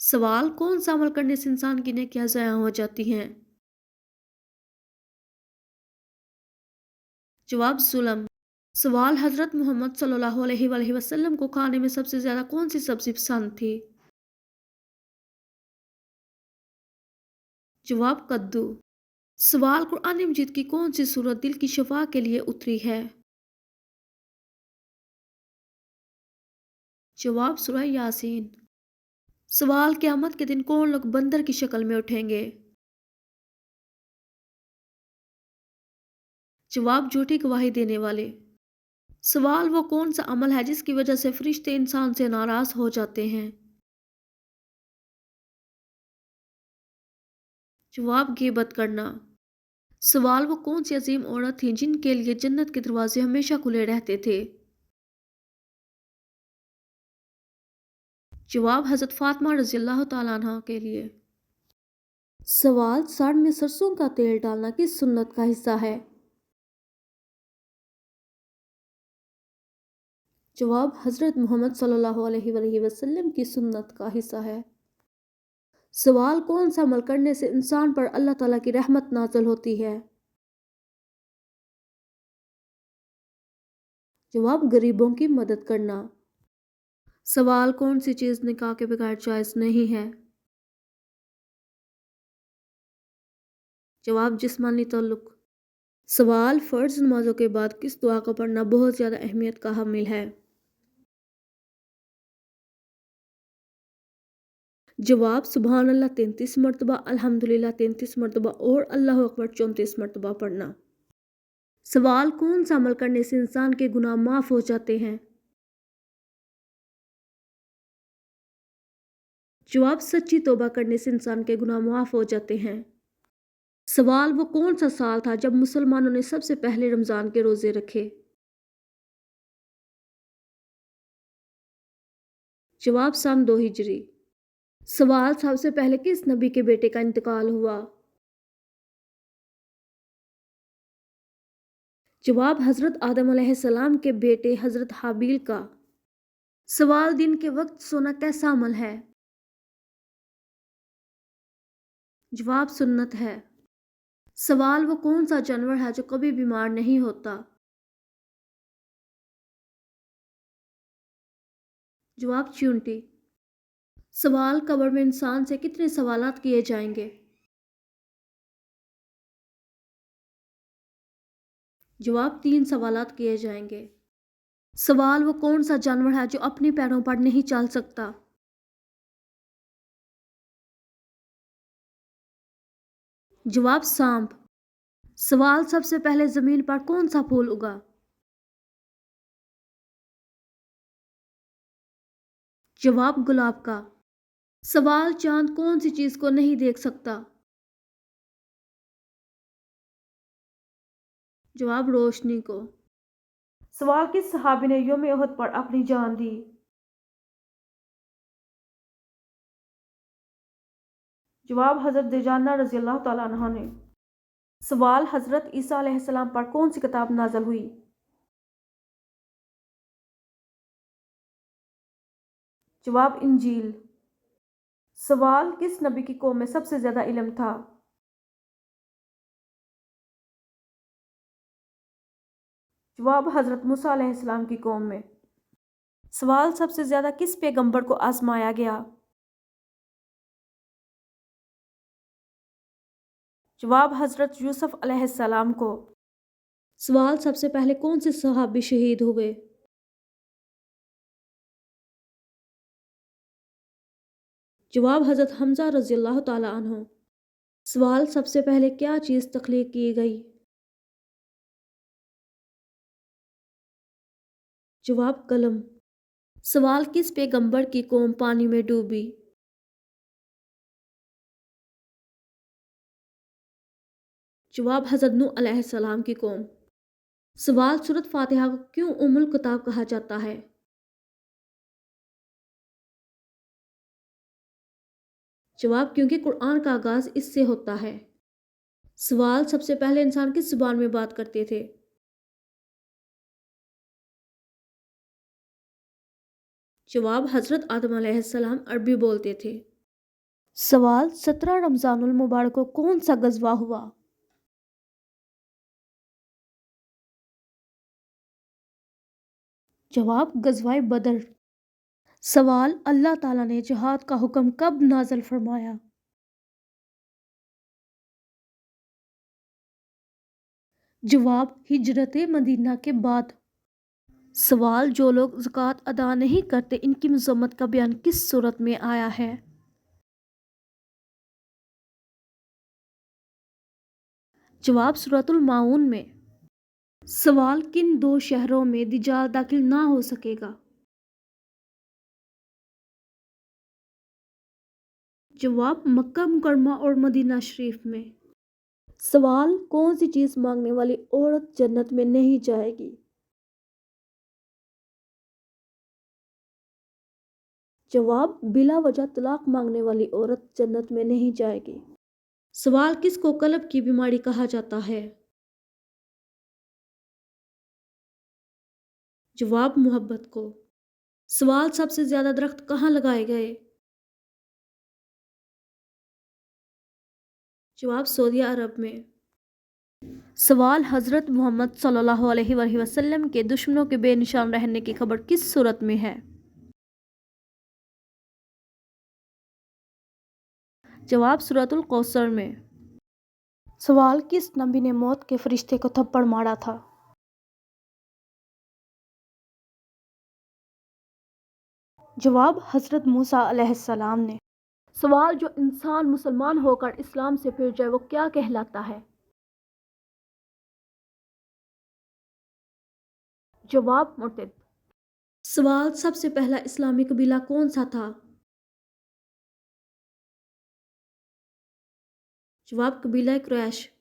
सवाल कौन सा अमल करने से इंसान की नेकियां ज़ाया हो जाती हैं? जवाब जुल्म। सवाल हज़रत मोहम्मद सल्लल्लाहु अलैहि वसल्लम को खाने में सबसे ज़्यादा कौन सी सब्ज़ी पसंद थी? जवाब कद्दू। सवाल कुरान मजीद की कौन सी सूरत दिल की शफा के लिए उतरी है? जवाब सूरह यासीन। सवाल क़यामत के दिन कौन लोग बंदर की शक्ल में उठेंगे? जवाब झूठी गवाही देने वाले। सवाल वो कौन सा अमल है जिसकी वजह से फरिश्ते इंसान से नाराज हो जाते हैं? जवाब ग़ीबत करना। सवाल वो कौन सी अजीम औरत थी जिनके लिए जन्नत के दरवाजे हमेशा खुले रहते थे? जवाब हज़रत फातिमा रज़ियल्लाहु तआला अन्हा के लिए। सवाल साड़ में सरसों का तेल डालना किस सुन्नत का हिस्सा है? जवाब हज़रत मोहम्मद सल्लल्लाहु अलैहि वसल्लम की सुन्नत का हिस्सा है। सवाल कौन सा अमल करने से इंसान पर अल्लाह ताला की रहमत नाज़िल होती है? जवाब गरीबों की मदद करना। सवाल कौन सी चीज़ निकाह के बगैर जायज़ नहीं है? जवाब जिस्मानी ताल्लुक। सवाल फ़र्ज़ नमाज़ों के बाद किस दुआ को पढ़ना बहुत ज़्यादा अहमियत का हामिल है? जवाब सुबहान अल्लाह 33 मरतबा, अल्हम्दुलिल्लाह 33 मरतबा और अल्लाहु अकबर 34 मरतबा पढ़ना। सवाल कौन सा अमल करने से इंसान के गुनाह माफ़ हो जाते हैं? जवाब सच्ची तौबा करने से इंसान के गुनाह माफ़ हो जाते हैं। सवाल वो कौन सा साल था जब मुसलमानों ने सबसे पहले रमज़ान के रोज़े रखे? जवाब सन 2 हिजरी। सवाल सबसे पहले किस नबी के बेटे का इंतकाल हुआ? जवाब हज़रत आदम अलैहिस्सलाम के बेटे हज़रत हाबील का। सवाल दिन के वक्त सोना कैसा अमल है? जवाब सुन्नत है। सवाल वो कौन सा जानवर है जो कभी बीमार नहीं होता? जवाब चींटी। सवाल कब्र में इंसान से कितने सवालात किए जाएंगे? जवाब 3 सवालात किए जाएंगे। सवाल वो कौन सा जानवर है जो अपने पैरों पर नहीं चल सकता? जवाब सांप। सवाल सबसे पहले जमीन पर कौन सा फूल उगा? जवाब गुलाब का। सवाल चांद कौन सी चीज को नहीं देख सकता? जवाब रोशनी को। सवाल किस सहाबी ने यौम उहद पर अपनी जान दी? जवाब हज़रत दुजाना रज़ियल्लाहु तआला अन्हा ने। सवाल हज़रत ईसा अलैहिस्सलाम पर कौन सी किताब नाज़िल हुई? जवाब इंजील। सवाल किस नबी की कौम में सबसे ज़्यादा इल्म था? जवाब हज़रत मूसा अलैहिस्सलाम की कौम में। सवाल सबसे ज़्यादा किस पैगंबर को आज़माया गया? जवाब हज़रत यूसुफ अलैहिस्सलाम को। सवाल सबसे पहले कौन से सहाबी शहीद हुए? जवाब हज़रत हमज़ा रज़ियल्लाहु तआला अन्हु। सवाल सबसे पहले क्या चीज़ तख्लीक की गई? जवाब कलम। सवाल किस पैगंबर की कौम पानी में डूबी? जवाब हज़रत नूह अलैहिस्सलाम की कौम। सवाल सूरत फातिहा को क्यों उम्मुल किताब कहा जाता है? जवाब क्योंकि कुरान का आगाज़ इससे होता है। सवाल सबसे पहले इंसान किस ज़ुबान में बात करते थे? जवाब हज़रत आदम अलैहिस्सलाम अरबी बोलते थे। سوال 17 رمضان المبارک کو کون سا غزوہ ہوا؟ جواب غزوہ بدر۔ سوال اللہ تعالیٰ نے جہاد کا حکم کب نازل فرمایا؟ جواب ہجرت مدینہ کے بعد۔ سوال جو لوگ زکوٰۃ ادا نہیں کرتے ان کی مذمت کا بیان کس صورت میں آیا ہے؟ جواب سورۃ الماعون میں۔ سوال کن دو شہروں میں دجال داخل نہ ہو سکے گا؟ جواب مکہ مکرمہ اور مدینہ شریف میں۔ سوال کون سی چیز مانگنے والی عورت جنت میں نہیں جائے گی؟ جواب بلا وجہ طلاق مانگنے والی عورت جنت میں نہیں جائے گی۔ سوال کس کو قلب کی بیماری کہا جاتا ہے؟ جواب محبت کو۔ سوال سب سے زیادہ درخت کہاں لگائے گئے؟ جواب سعودی عرب میں۔ سوال حضرت محمد صلی اللہ علیہ وآلہ وسلم کے دشمنوں کے بے نشان رہنے کی خبر کس صورت میں ہے؟ جواب سورۃ الکوثر میں۔ سوال کس نبی نے موت کے فرشتے کو تھپڑ مارا تھا؟ جواب حضرت موسیٰ علیہ السلام نے۔ سوال جو انسان مسلمان ہو کر اسلام سے پھر جائے وہ کیا کہلاتا ہے؟ جواب مرتد۔ سوال سب سے پہلا اسلامی قبیلہ کون سا تھا؟ جواب قبیلہ قریش۔